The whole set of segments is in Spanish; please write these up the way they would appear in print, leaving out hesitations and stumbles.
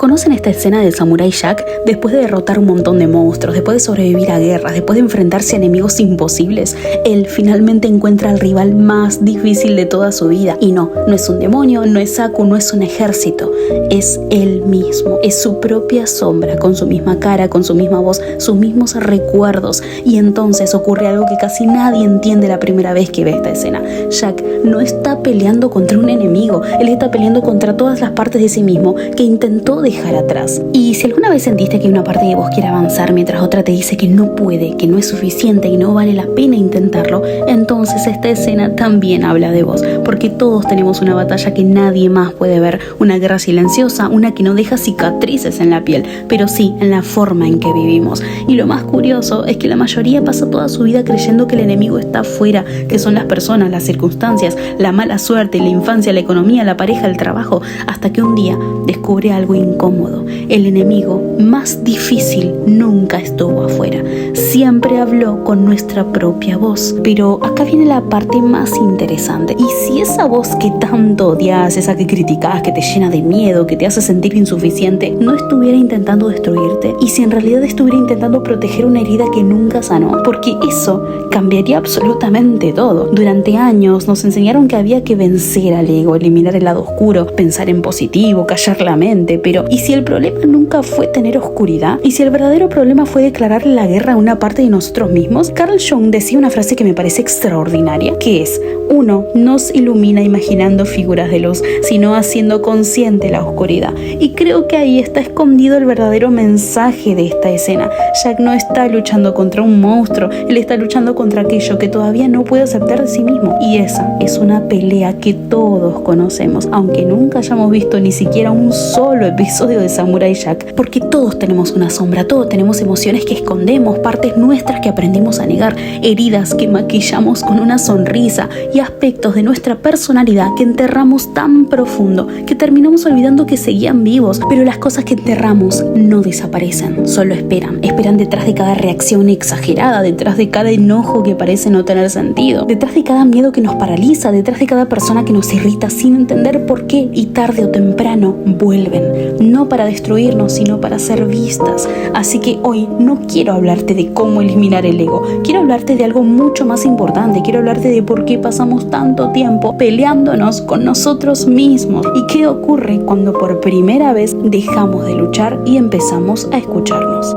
¿Conocen esta escena del Samurai Jack? Después de derrotar un montón de monstruos, después de sobrevivir a guerras, después de enfrentarse a enemigos imposibles, él finalmente encuentra al rival más difícil de toda su vida. Y no es un demonio, no es Aku, no es un ejército, es él mismo, es su propia sombra, con su misma cara, con su misma voz, sus mismos recuerdos. Y entonces ocurre algo que casi nadie entiende la primera vez que ve esta escena. Jack no está peleando contra un enemigo, él está peleando contra todas las partes de sí mismo que intentó dejar atrás. Y si alguna vez sentiste que una parte de vos quiere avanzar mientras otra te dice que no puede, que no es suficiente y no vale la pena intentarlo, entonces esta escena también habla de vos, porque todos tenemos una batalla que nadie más puede ver, una guerra silenciosa, una que no deja cicatrices en la piel, pero sí en la forma en que vivimos. Y lo más curioso es que la mayoría pasa toda su vida creyendo que el enemigo está afuera, que son las personas, las circunstancias, la mala suerte, la infancia, la economía, la pareja, el trabajo, hasta que un día descubre algo incómodo. El enemigo más difícil nunca estuvo afuera, siempre habló con nuestra propia voz. Pero acá viene la parte más interesante. ¿Y si esa voz que tanto odias, esa que criticas, que te llena de miedo, que te hace sentir insuficiente, no estuviera intentando destruirte? ¿Y si en realidad estuviera intentando proteger una herida que nunca sanó? Porque eso cambiaría absolutamente todo. Durante años nos enseñaron que había que vencer al ego, eliminar el lado oscuro, pensar en positivo, callar la mente. Pero ¿y si el problema nunca fue tener oscuridad? ¿Y si el verdadero problema fue declararle la guerra a una parte de nosotros mismos? Carl Jung decía una frase que me parece extraordinaria, que es: uno no se ilumina imaginando figuras de luz, sino haciendo consciente la oscuridad. Y creo que ahí está escondido el verdadero mensaje de esta escena. Jack no está luchando contra un monstruo, él está luchando contra aquello que todavía no puede aceptar de sí mismo. Y esa es una pelea que todos conocemos, aunque nunca hayamos visto ni siquiera un solo episodio de Samurai Jack, porque todos tenemos una sombra, todos tenemos emociones que escondemos, partes nuestras que aprendimos a negar, heridas que maquillamos con una sonrisa y aspectos de nuestra personalidad que enterramos tan profundo que terminamos olvidando que seguían vivos. Pero las cosas que enterramos no desaparecen, solo esperan detrás de cada reacción exagerada, detrás de cada enojo que parece no tener sentido, detrás de cada miedo que nos paraliza, detrás de cada persona que nos irrita sin entender por qué, y tarde o temprano vuelven, no para destruirnos, sino para ser vistas. Así que hoy no quiero hablarte de cómo eliminar el ego, quiero hablarte de algo mucho más importante, quiero hablarte de por qué pasamos tanto tiempo peleándonos con nosotros mismos y qué ocurre cuando por primera vez dejamos de luchar y empezamos a escucharnos.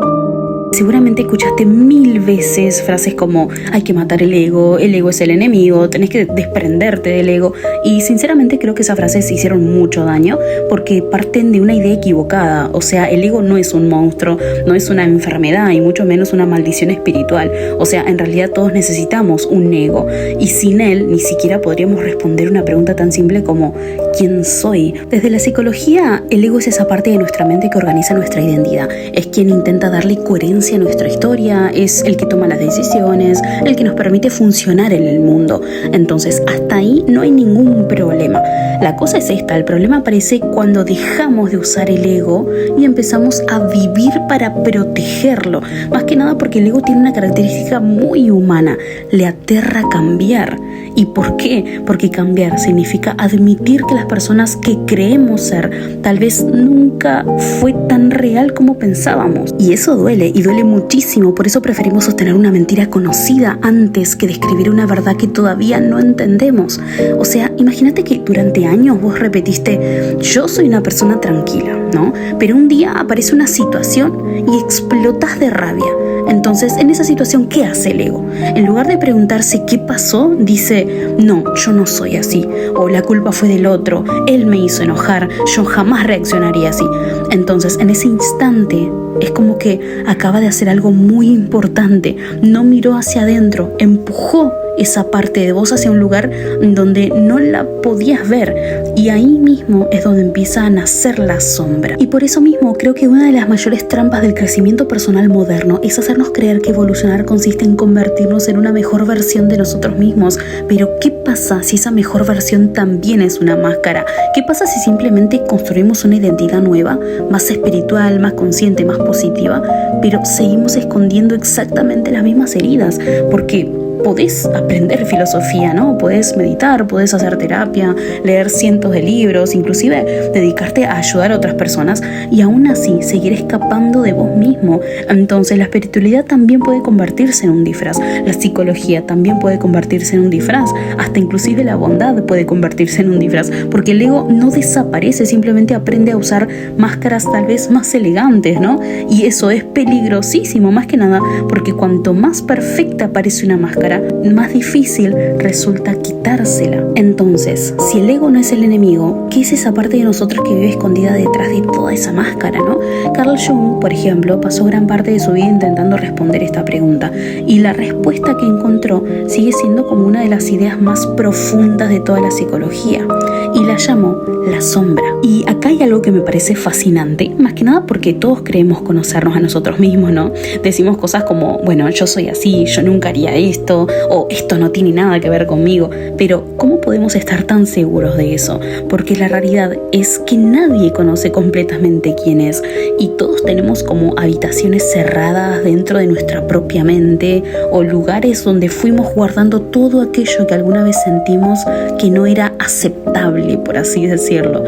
Seguramente escuchaste 1000 veces frases como: hay que matar el ego es el enemigo, tenés que desprenderte del ego. Y sinceramente creo que esas frases hicieron mucho daño porque parten de una idea equivocada. O sea, el ego no es un monstruo, no es una enfermedad y mucho menos una maldición espiritual. O sea, en realidad todos necesitamos un ego y sin él ni siquiera podríamos responder una pregunta tan simple como ¿quién soy? Desde la psicología, el ego es esa parte de nuestra mente que organiza nuestra identidad. Es quien intenta darle coherencia a nuestra historia, es el que toma las decisiones, el que nos permite funcionar en el mundo. Entonces, hasta ahí no hay ningún problema. La cosa es esta: el problema aparece cuando dejamos de usar el ego y empezamos a vivir para protegerlo. Más que nada porque el ego tiene una característica muy humana: le aterra cambiar. ¿Y por qué? Porque cambiar significa admitir que las personas que creemos ser tal vez nunca fue tan real como pensábamos. Y eso duele, y duele muchísimo. Por eso preferimos sostener una mentira conocida antes que describir una verdad que todavía no entendemos. O sea, imagínate que durante años vos repetiste: yo soy una persona tranquila, ¿no? Pero un día aparece una situación y explotas de rabia. Entonces, en esa situación, ¿qué hace el ego? En lugar de preguntarse qué pasó, dice: no, yo no soy así, o la culpa fue del otro, él me hizo enojar, yo jamás reaccionaría así. Entonces, en ese instante, es como que acaba de hacer algo muy importante. No miró hacia adentro, empujó esa parte de vos hacia un lugar donde no la podías ver, y ahí mismo es donde empieza a nacer la sombra. Y por eso mismo creo que una de las mayores trampas del crecimiento personal moderno es hacernos creer que evolucionar consiste en convertirnos en una mejor versión de nosotros mismos. Pero ¿qué pasa si esa mejor versión también es una máscara? ¿Qué pasa si simplemente construimos una identidad nueva, más espiritual, más consciente, más positiva, pero seguimos escondiendo exactamente las mismas heridas? Porque podés aprender filosofía, ¿no? Podés meditar, podés hacer terapia, leer cientos de libros, inclusive dedicarte a ayudar a otras personas y aún así seguir escapando de vos mismo. Entonces la espiritualidad también puede convertirse en un disfraz, la psicología también puede convertirse en un disfraz, hasta inclusive la bondad puede convertirse en un disfraz, porque el ego no desaparece, simplemente aprende a usar máscaras tal vez más elegantes, ¿no? Y eso es peligrosísimo, más que nada, porque cuanto más perfecta parece una máscara, más difícil resulta quitársela. Entonces, si el ego no es el enemigo, ¿qué es esa parte de nosotros que vive escondida detrás de toda esa máscara, ¿no? Carl Jung, por ejemplo, pasó gran parte de su vida intentando responder esta pregunta, y la respuesta que encontró sigue siendo como una de las ideas más profundas de toda la psicología, y la llamó la sombra. Y acá hay algo que me parece fascinante, más que nada porque todos creemos conocernos a nosotros mismos, ¿no? Decimos cosas como, bueno, yo soy así, yo nunca haría esto, o esto no tiene nada que ver conmigo, pero ¿cómo podemos estar tan seguros de eso? Porque la realidad es que nadie conoce completamente quién es, y todos tenemos como habitaciones cerradas dentro de nuestra propia mente, o lugares donde fuimos guardando todo aquello que alguna vez sentimos que no era aceptable, por así decirlo.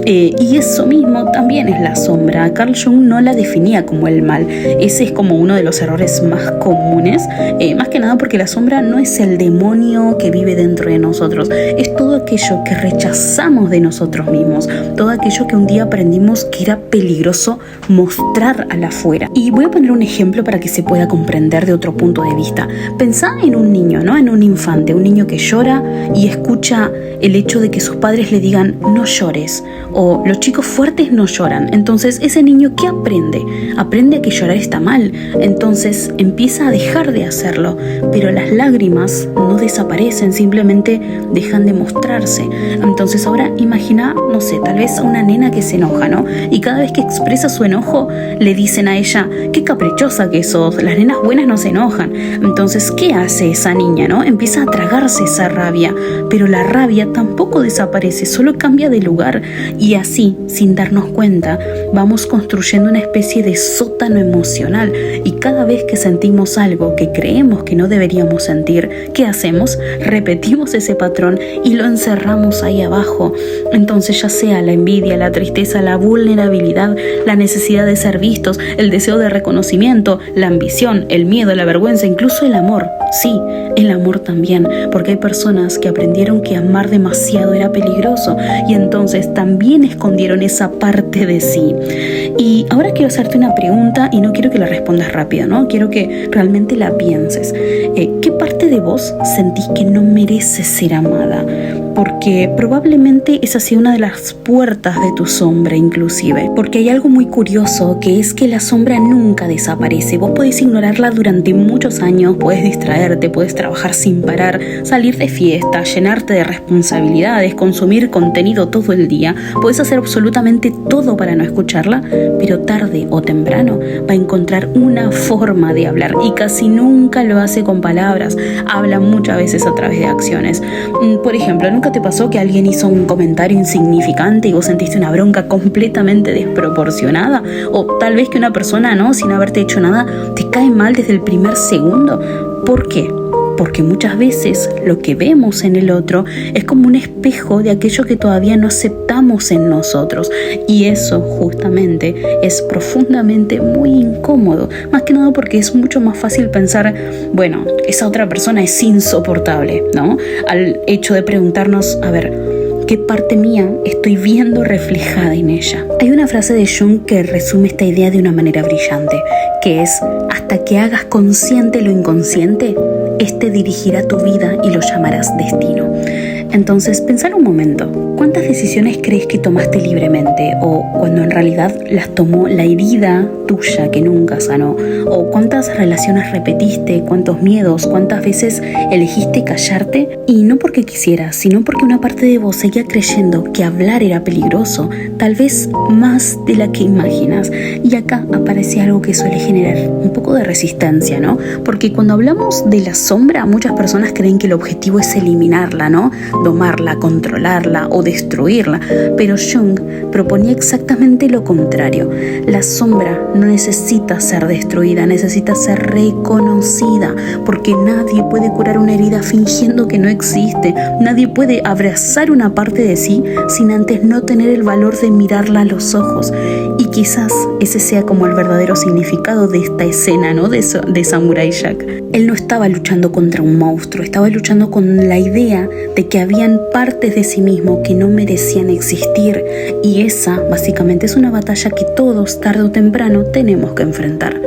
Y eso mismo también es la sombra. Carl Jung no la definía como el mal. Ese es como uno de los errores más comunes, más que nada porque la sombra no es el demonio que vive dentro de nosotros, es todo aquello que rechazamos de nosotros mismos, todo aquello que un día aprendimos que era peligroso mostrar al afuera. Y voy a poner un ejemplo para que se pueda comprender de otro punto de vista. Pensá en un niño, ¿no? En un infante, un niño que llora y escucha el hecho de que sus padres le digan no llores, o los chicos fuertes no lloran. Entonces ese niño, ¿qué aprende? Aprende a que llorar está mal, entonces empieza a dejar de hacerlo, pero las lágrimas no desaparecen, simplemente dejan de mostrarse. Entonces ahora imagina, no sé, tal vez a una nena que se enoja, ¿no? Y cada vez que expresa su enojo le dicen a ella, qué caprichosa que sos, las nenas buenas no se enojan. Entonces, ¿qué hace esa niña, no? Empieza a tragarse esa rabia, pero la rabia tampoco desaparece, solo cambia de lugar, y así, sin darnos cuenta, vamos construyendo una especie de sótano emocional, y cada vez que sentimos algo que creemos que no deberíamos sentir, ¿qué hacemos? Repetimos ese patrón y lo encerramos ahí abajo. Entonces ya sea la envidia, la tristeza, la vulnerabilidad, la necesidad de ser vistos, el deseo de reconocimiento, la ambición, el miedo, la vergüenza, incluso el amor. Sí, el amor también, porque hay personas que aprendieron que amar demasiado era peligroso y entonces también escondieron esa parte de sí. Y ahora quiero hacerte una pregunta y no quiero que la respondas rápido, ¿no? Quiero que realmente la pienses. ¿Qué parte de vos sentís que no merece ser amada? Porque probablemente esa sea una de las puertas de tu sombra inclusive. Porque hay algo muy curioso, que es que la sombra nunca desaparece. Vos podés ignorarla durante muchos años, podés distraerte, podés trabajar sin parar, salir de fiesta, llenarte de responsabilidades, consumir contenido todo el día. Podés hacer absolutamente todo para no escucharla, pero tarde o temprano va a encontrar una forma de hablar y casi nunca lo hace con palabras. Habla muchas veces a través de acciones. Por ejemplo, ¿nunca te pasó que alguien hizo un comentario insignificante y vos sentiste una bronca completamente desproporcionada? O tal vez que una persona, ¿no?, sin haberte hecho nada, te cae mal desde el primer segundo. ¿Por qué? Porque muchas veces lo que vemos en el otro es como un espejo de aquello que todavía no aceptamos en nosotros, y eso justamente es profundamente muy incómodo, más que nada porque es mucho más fácil pensar, bueno, esa otra persona es insoportable, ¿no? Al hecho de preguntarnos, a ver, ¿qué parte mía estoy viendo reflejada en ella? Hay una frase de Jung que resume esta idea de una manera brillante, que es: hasta que hagas consciente lo inconsciente, este dirigirá tu vida y lo llamarás destino. Entonces, pensar un momento, ¿cuántas decisiones crees que tomaste libremente? O cuando en realidad las tomó la herida tuya que nunca sanó. O cuántas relaciones repetiste, cuántos miedos, cuántas veces elegiste callarte, y no porque quisieras, sino porque una parte de vos seguía creyendo que hablar era peligroso, tal vez más de la que imaginas. Y acá aparece algo que suele generar un poco de resistencia, ¿no? Porque cuando hablamos de la sombra, muchas personas creen que el objetivo es eliminarla, ¿no? domarla, controlarla o destruirla, pero Jung proponía exactamente lo contrario. La sombra no necesita ser destruida, necesita ser reconocida, porque nadie puede curar una herida fingiendo que no existe. Nadie puede abrazar una parte de sí sin antes no tener el valor de mirarla a los ojos. Y quizás ese sea como el verdadero significado de esta escena, ¿no? de Samurai Jack. Él no estaba luchando contra un monstruo, estaba luchando con la idea de que habían partes de sí mismo que no merecían existir. Y esa, básicamente, es una batalla que todos, tarde o temprano, tenemos que enfrentar.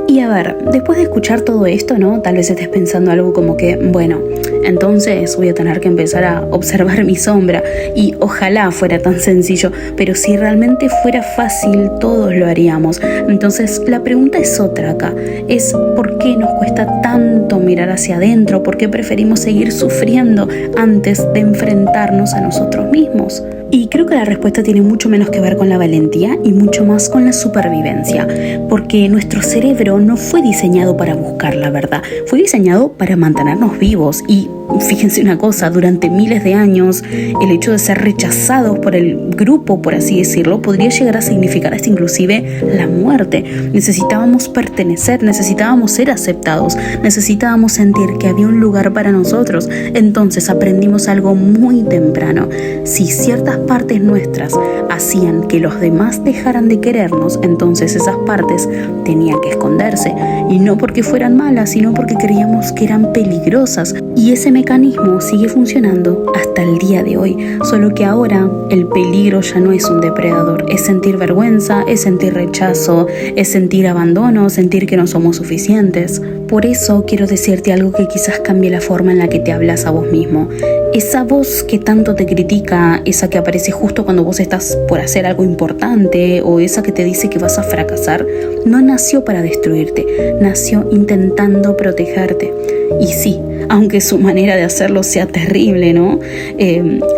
Y a ver, después de escuchar todo esto, ¿no? Tal vez estés pensando algo como que, bueno, entonces voy a tener que empezar a observar mi sombra y ojalá fuera tan sencillo, pero si realmente fuera fácil, todos lo haríamos. Entonces la pregunta es otra acá, es ¿por qué nos cuesta tanto mirar hacia adentro? ¿Por qué preferimos seguir sufriendo antes de enfrentarnos a nosotros mismos? Y creo que la respuesta tiene mucho menos que ver con la valentía y mucho más con la supervivencia, porque nuestro cerebro no fue diseñado para buscar la verdad, fue diseñado para mantenernos vivos. Y fíjense una cosa, durante miles de años el hecho de ser rechazados por el grupo, por así decirlo, podría llegar a significar hasta inclusive la muerte. Necesitábamos pertenecer, necesitábamos ser aceptados, necesitábamos sentir que había un lugar para nosotros. Entonces aprendimos algo muy temprano: si ciertas partes nuestras hacían que los demás dejaran de querernos, entonces esas partes tenían que esconderse, y no porque fueran malas, sino porque creíamos que eran peligrosas. Y ese mecanismo sigue funcionando hasta el día de hoy, solo que ahora el peligro ya no es un depredador, es sentir vergüenza, es sentir rechazo, es sentir abandono, sentir que no somos suficientes. Por eso quiero decirte algo que quizás cambie la forma en la que te hablas a vos mismo. Esa voz que tanto te critica, esa que aparece justo cuando vos estás por hacer algo importante, o esa que te dice que vas a fracasar, no nació para destruirte, nació intentando protegerte. Y sí, aunque su manera de hacerlo sea terrible, ¿no?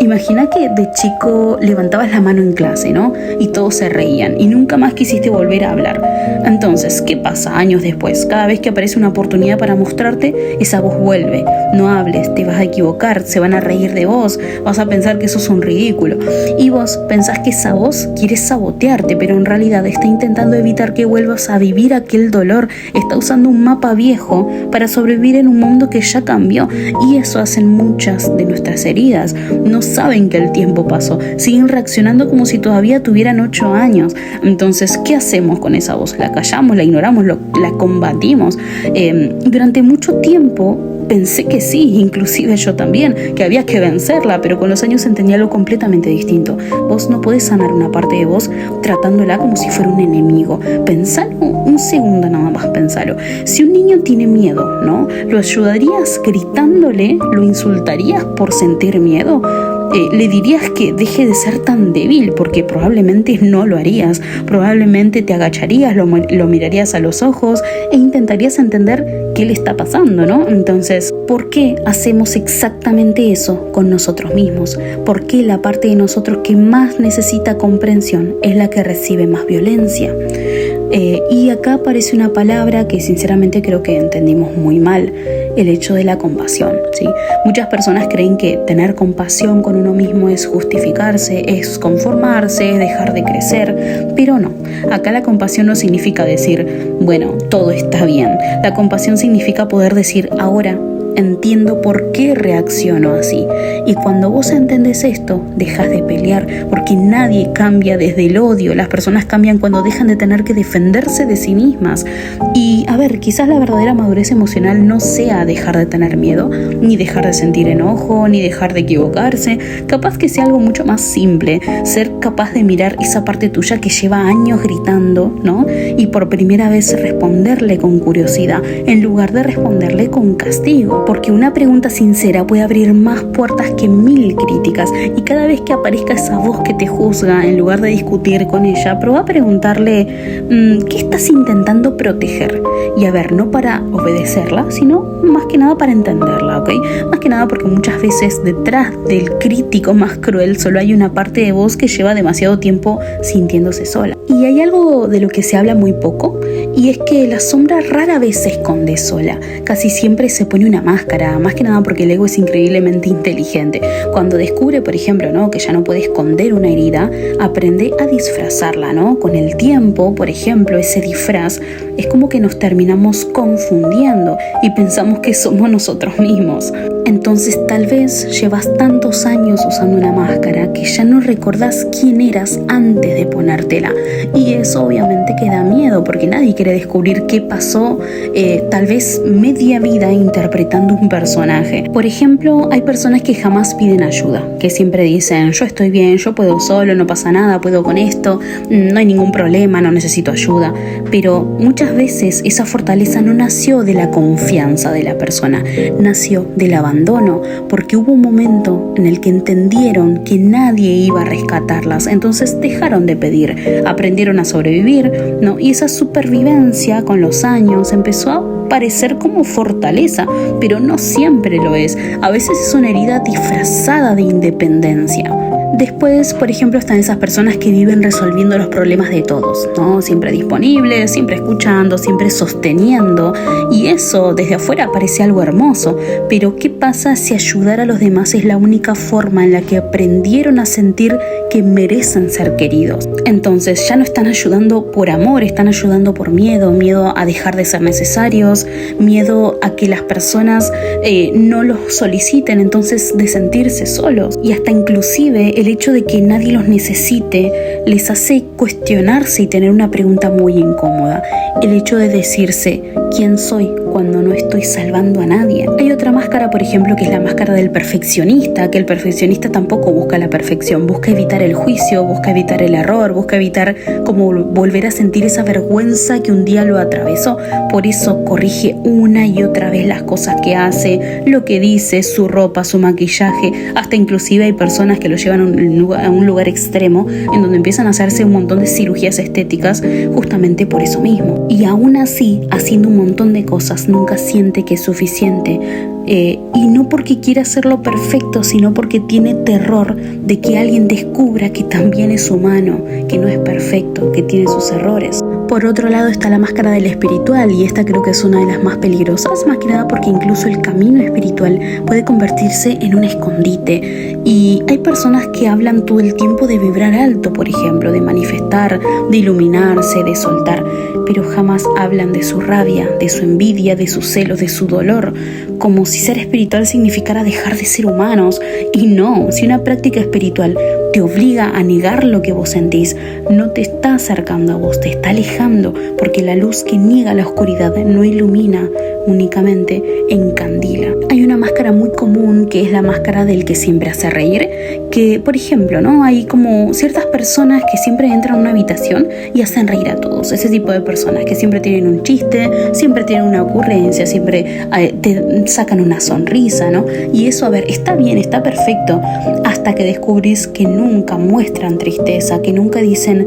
Imagina que de chico levantabas la mano en clase, ¿no? Y todos se reían y nunca más quisiste volver a hablar. Entonces, ¿qué pasa años después? Cada vez que aparece una oportunidad para mostrarte, esa voz vuelve. No hables, te vas a equivocar, se van a reír de vos, vas a pensar que sos un ridículo. Y vos pensás que esa voz quiere sabotearte, pero en realidad está intentando evitar que vuelvas a vivir aquel dolor. Está usando un mapa viejo para sobrevivir en un mundo que ya cambió, y eso hacen muchas de nuestras heridas. No saben que el tiempo pasó, siguen reaccionando como si todavía tuvieran 8 años. Entonces, ¿qué hacemos con esa voz? ¿La callamos, la ignoramos, la combatimos? Durante mucho tiempo pensé que sí, inclusive yo también, que había que vencerla, pero con los años entendí algo completamente distinto. Vos no podés sanar una parte de vos tratándola como si fuera un enemigo. Pensalo un segundo nada más, pensalo. Si un niño tiene miedo, ¿no? ¿Lo ayudarías gritándole? ¿Lo insultarías por sentir miedo? Le dirías que deje de ser tan débil, porque probablemente no lo harías. Probablemente te agacharías, lo mirarías a los ojos e intentarías entender qué le está pasando, ¿no? Entonces, ¿por qué hacemos exactamente eso con nosotros mismos? ¿Por qué la parte de nosotros que más necesita comprensión es la que recibe más violencia? Y acá aparece una palabra que sinceramente creo que entendimos muy mal: el hecho de la compasión, ¿sí? Muchas personas creen que tener compasión con uno mismo es justificarse, es conformarse, es dejar de crecer, pero no. Acá la compasión no significa decir, bueno, todo está bien. La compasión significa poder decir, ahora entiendo por qué reacciono así. Y cuando vos entendés esto, dejas de pelear, porque nadie cambia desde el odio. Las personas cambian cuando dejan de tener que defenderse de sí mismas. Y a ver, quizás la verdadera madurez emocional no sea dejar de tener miedo, ni dejar de sentir enojo, ni dejar de equivocarse. Capaz que sea algo mucho más simple, ser capaz de mirar esa parte tuya que lleva años gritando, ¿no? Y por primera vez responderle con curiosidad, en lugar de responderle con castigo. Porque una pregunta sincera puede abrir más puertas que 1000 críticas, y cada vez que aparezca esa voz que te juzga, en lugar de discutir con ella, prueba a preguntarle ¿qué estás intentando proteger? Y a ver, no para obedecerla, sino más que nada para entenderla, ¿ok? Más que nada porque muchas veces detrás del crítico más cruel solo hay una parte de vos que lleva demasiado tiempo sintiéndose sola. Y hay algo de lo que se habla muy poco, y es que la sombra rara vez se esconde sola, casi siempre se pone una máscara. máscara, más que nada porque el ego es increíblemente inteligente. Cuando descubre, por ejemplo, ¿no?, que ya no puede esconder una herida, aprende a disfrazarla, ¿no? Con el tiempo, por ejemplo, ese disfraz es como que nos terminamos confundiendo y pensamos que somos nosotros mismos. Entonces tal vez llevas tantos años usando una máscara que ya no recordás quién eras antes de ponértela, y eso obviamente que da miedo porque nadie quiere descubrir qué pasó tal vez media vida interpretando un personaje. Por ejemplo, hay personas que jamás piden ayuda, que siempre dicen yo estoy bien, yo puedo solo, no pasa nada, puedo con esto, no hay ningún problema, no necesito ayuda, pero muchas veces esa fortaleza no nació de la confianza de la persona, nació del abandono, porque hubo un momento en el que entendieron que nadie iba a rescatarlas, entonces dejaron de pedir, aprendieron a sobrevivir, ¿no? Y esa supervivencia con los años empezó a parecer como fortaleza, pero no siempre lo es. A veces es una herida disfrazada de independencia. Después, por ejemplo, están esas personas que viven resolviendo los problemas de todos, ¿no? Siempre disponibles, siempre escuchando, siempre sosteniendo, y eso desde afuera parece algo hermoso, pero ¿qué pasa si ayudar a los demás es la única forma en la que aprendieron a sentir que merecen ser queridos? Entonces ya no están ayudando por amor, están ayudando por miedo, miedo a dejar de ser necesarios, miedo a que las personas no los soliciten, entonces de sentirse solos, y hasta inclusive el hecho de que nadie los necesite les hace cuestionarse y tener una pregunta muy incómoda. El hecho de decirse, ¿quién soy cuando no estoy salvando a nadie? Hay otra máscara, por ejemplo, que es la máscara del perfeccionista, que el perfeccionista tampoco busca la perfección, busca evitar el juicio, busca evitar el error, busca evitar como volver a sentir esa vergüenza que un día lo atravesó. Por eso corrige una y otra vez las cosas que hace, lo que dice, su ropa, su maquillaje, hasta inclusive hay personas que lo llevan a un lugar extremo en donde empiezan a hacerse un montón de cirugías estéticas justamente por eso mismo. Y aún así, haciendo un montón de cosas, nunca siente que es suficiente. Y no porque quiera hacerlo perfecto, sino porque tiene terror de que alguien descubra que también es humano, que no es perfecto, que tiene sus errores. Por otro lado está la máscara del espiritual, y esta creo que es una de las más peligrosas, más que nada porque incluso el camino espiritual puede convertirse en un escondite. Y hay personas que hablan todo el tiempo de vibrar alto, por ejemplo, de manifestar, de iluminarse, de soltar, pero jamás hablan de su rabia, de su envidia, de sus celos, de su dolor, como si ser espiritual significara dejar de ser humanos. Y no, si una práctica espiritual te obliga a negar lo que vos sentís, no te está acercando a vos, te está alejando, porque la luz que niega la oscuridad no ilumina, únicamente encandila. Hay una máscara muy común que es la máscara del que siempre hace reír, que por ejemplo, ¿no?, hay como ciertas personas que siempre entran a una habitación y hacen reír a todos. Ese tipo de personas que siempre tienen un chiste, siempre tienen una ocurrencia, siempre te sacan una sonrisa, ¿no? Y eso, a ver, está bien, está perfecto, hasta que descubrís que nunca muestran tristeza, que nunca dicen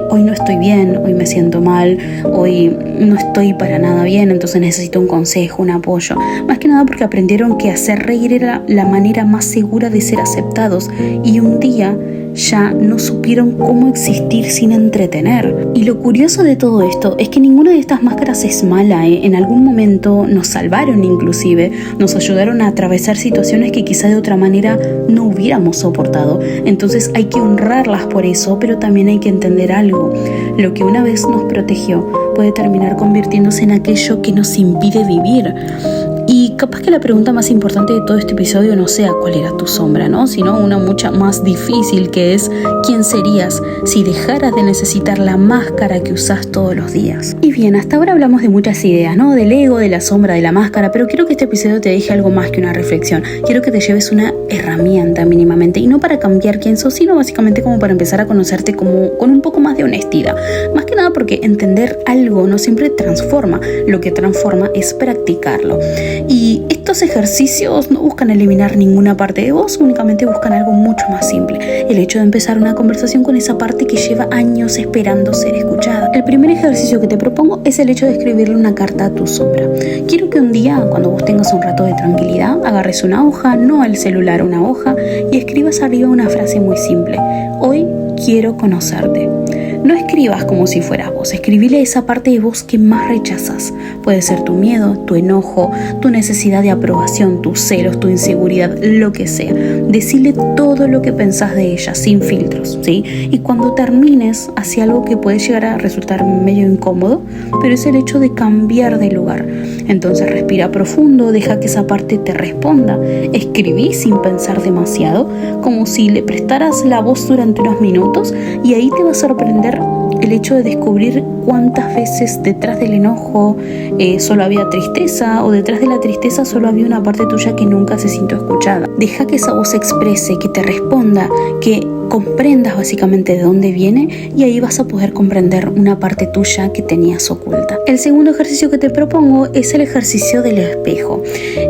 hoy no estoy bien, hoy me siento mal, hoy no estoy para nada bien, entonces necesito un consejo, un apoyo. Más que nada porque aprendieron que hacer reír era la manera más segura de ser aceptados, y un día ya no supieron cómo existir sin entretener. Y lo curioso de todo esto es que ninguna de estas máscaras es mala, En algún momento nos salvaron, inclusive nos ayudaron a atravesar situaciones que quizá de otra manera no hubiéramos soportado. Entonces hay que honrarlas por eso, pero también hay que entender algo: lo que una vez nos protegió puede terminar convirtiéndose en aquello que nos impide vivir. Y capaz que la pregunta más importante de todo este episodio no sea cuál era tu sombra, ¿no?, sino una mucha más difícil, que es quién serías si dejaras de necesitar la máscara que usás todos los días. Y bien, hasta ahora hablamos de muchas ideas, ¿no?, del ego, de la sombra, de la máscara, pero quiero que este episodio te deje algo más que una reflexión. Quiero que te lleves una herramienta mínimamente, y no para cambiar quién sos, sino básicamente como para empezar a conocerte como con un poco más de honestidad. Más que nada porque entender algo no siempre transforma, lo que transforma es practicarlo. Y estos ejercicios no buscan eliminar ninguna parte de vos, únicamente buscan algo mucho más simple: el hecho de empezar una conversación con esa parte que lleva años esperando ser escuchada. El primer ejercicio que te propongo es el hecho de escribirle una carta a tu sombra. Quiero que un día, cuando vos tengas un rato de tranquilidad, agarres una hoja, no el celular, una hoja, y escribas arriba una frase muy simple: hoy quiero conocerte. No escribas como si fueras vos, escribile esa parte de vos que más rechazas. Puede ser tu miedo, tu enojo, tu necesidad de aprobación, tus celos, tu inseguridad, lo que sea. Decile todo lo que pensás de ella, sin filtros, ¿sí? Y cuando termines, hacia algo que puede llegar a resultar medio incómodo, pero es el hecho de cambiar de lugar. Entonces respira profundo, deja que esa parte te responda. Escribí sin pensar demasiado, como si le prestaras la voz durante unos minutos, y ahí te va a sorprender el hecho de descubrir cuántas veces detrás del enojo solo había tristeza, o detrás de la tristeza solo había una parte tuya que nunca se sintió escuchada. Deja que esa voz se exprese, que te responda, que comprendas básicamente de dónde viene, y ahí vas a poder comprender una parte tuya que tenías oculta. El segundo ejercicio que te propongo es el ejercicio del espejo.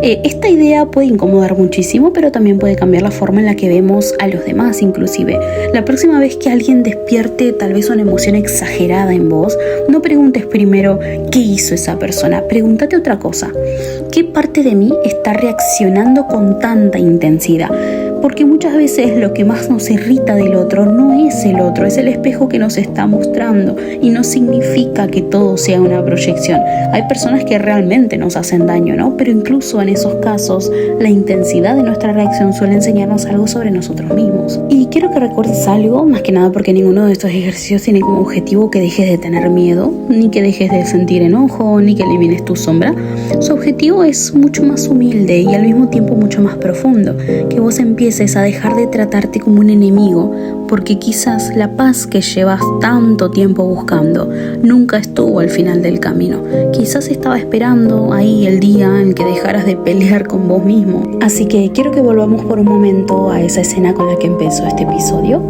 Esta idea puede incomodar muchísimo, pero también puede cambiar la forma en la que vemos a los demás. Inclusive, la próxima vez que alguien despierte tal vez una emoción exagerada en vos, no preguntes primero qué hizo esa persona, pregúntate otra cosa: ¿qué parte de mí está reaccionando con tanta intensidad? Porque muchas veces lo que más nos irrita del otro no es el otro, es el espejo que nos está mostrando, y no significa que todo sea una proyección. Hay personas que realmente nos hacen daño, ¿no? Pero incluso en esos casos, la intensidad de nuestra reacción suele enseñarnos algo sobre nosotros mismos. Y quiero que recuerdes algo, más que nada porque ninguno de estos ejercicios tiene como objetivo que dejes de tener miedo, ni que dejes de sentir enojo, ni que elimines tu sombra. Su objetivo es mucho más humilde y al mismo tiempo mucho más profundo, que vos empieces a dejar de tratarte como un enemigo, porque quizás la paz que llevas tanto tiempo buscando nunca estuvo al final del camino. Quizás estaba esperando ahí el día en que dejaras de pelear con vos mismo. Así que quiero que volvamos por un momento a esa escena con la que empezó este episodio,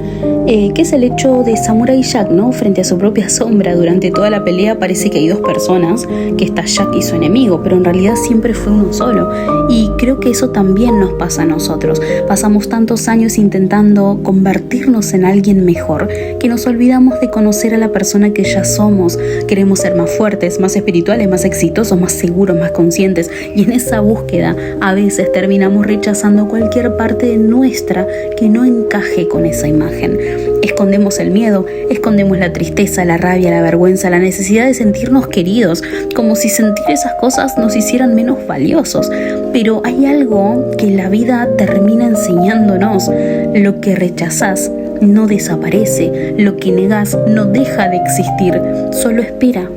que es el hecho de Samurai Jack, ¿no? Frente a su propia sombra. Durante toda la pelea parece que hay dos personas, que está Jack y su enemigo, pero en realidad siempre fue uno solo. Y creo que eso también nos pasa a nosotros. Pasamos tantos años intentando convertirnos en alguien mejor, que nos olvidamos de conocer a la persona que ya somos. Queremos ser más fuertes, más espirituales, más exitosos, más seguros, más conscientes, y en esa búsqueda a veces terminamos rechazando cualquier parte de nuestra que no encaje con esa imagen. Escondemos el miedo, escondemos la tristeza, la rabia, la vergüenza, la necesidad de sentirnos queridos, como si sentir esas cosas nos hicieran menos valiosos. Pero hay algo que la vida termina enseñándonos: lo que rechazás no desaparece, lo que negás no deja de existir, solo espera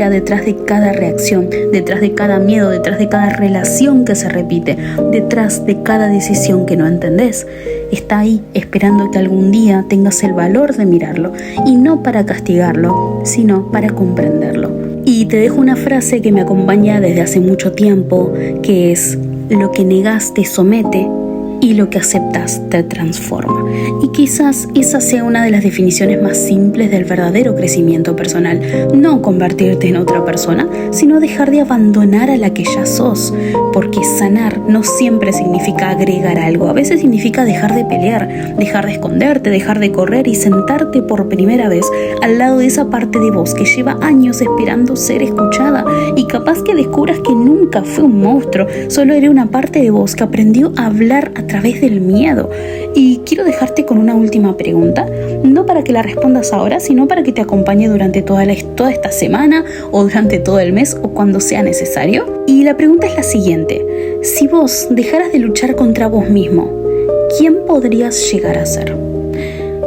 detrás de cada reacción, detrás de cada miedo, detrás de cada relación que se repite, detrás de cada decisión que no entendés. Está ahí esperando que algún día tengas el valor de mirarlo, y no para castigarlo, sino para comprenderlo. Y te dejo una frase que me acompaña desde hace mucho tiempo, que es: lo que negás te somete, y lo que aceptas te transforma. Y quizás esa sea una de las definiciones más simples del verdadero crecimiento personal. No convertirte en otra persona, sino dejar de abandonar a la que ya sos. Porque sanar no siempre significa agregar algo. A veces significa dejar de pelear, dejar de esconderte, dejar de correr y sentarte por primera vez al lado de esa parte de vos que lleva años esperando ser escuchada. Y capaz que descubras que nunca fue un monstruo, solo era una parte de vos que aprendió a hablar a través del miedo. Y quiero dejarte con una última pregunta, no para que la respondas ahora, sino para que te acompañe durante toda esta semana, o durante todo el mes, o cuando sea necesario. Y la pregunta es la siguiente: si vos dejaras de luchar contra vos mismo, ¿quién podrías llegar a ser?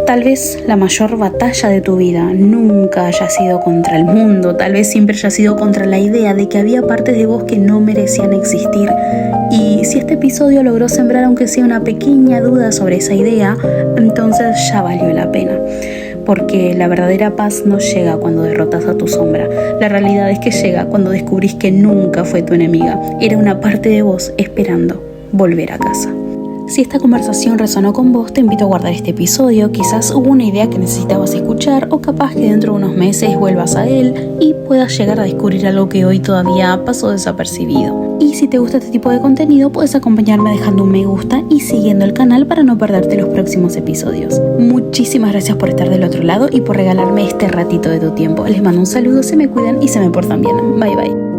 Tal vez la mayor batalla de tu vida nunca haya sido contra el mundo, tal vez siempre haya sido contra la idea de que había partes de vos que no merecían existir. Y si este episodio logró sembrar aunque sea una pequeña duda sobre esa idea, entonces ya valió la pena. Porque la verdadera paz no llega cuando derrotas a tu sombra. La realidad es que llega cuando descubrís que nunca fue tu enemiga. Era una parte de vos esperando volver a casa. Si esta conversación resonó con vos, te invito a guardar este episodio. Quizás hubo una idea que necesitabas escuchar, o capaz que dentro de unos meses vuelvas a él y puedas llegar a descubrir algo que hoy todavía pasó desapercibido. Y si te gusta este tipo de contenido, puedes acompañarme dejando un me gusta y siguiendo el canal para no perderte los próximos episodios. Muchísimas gracias por estar del otro lado y por regalarme este ratito de tu tiempo. Les mando un saludo, se me cuidan y se me portan bien. Bye bye.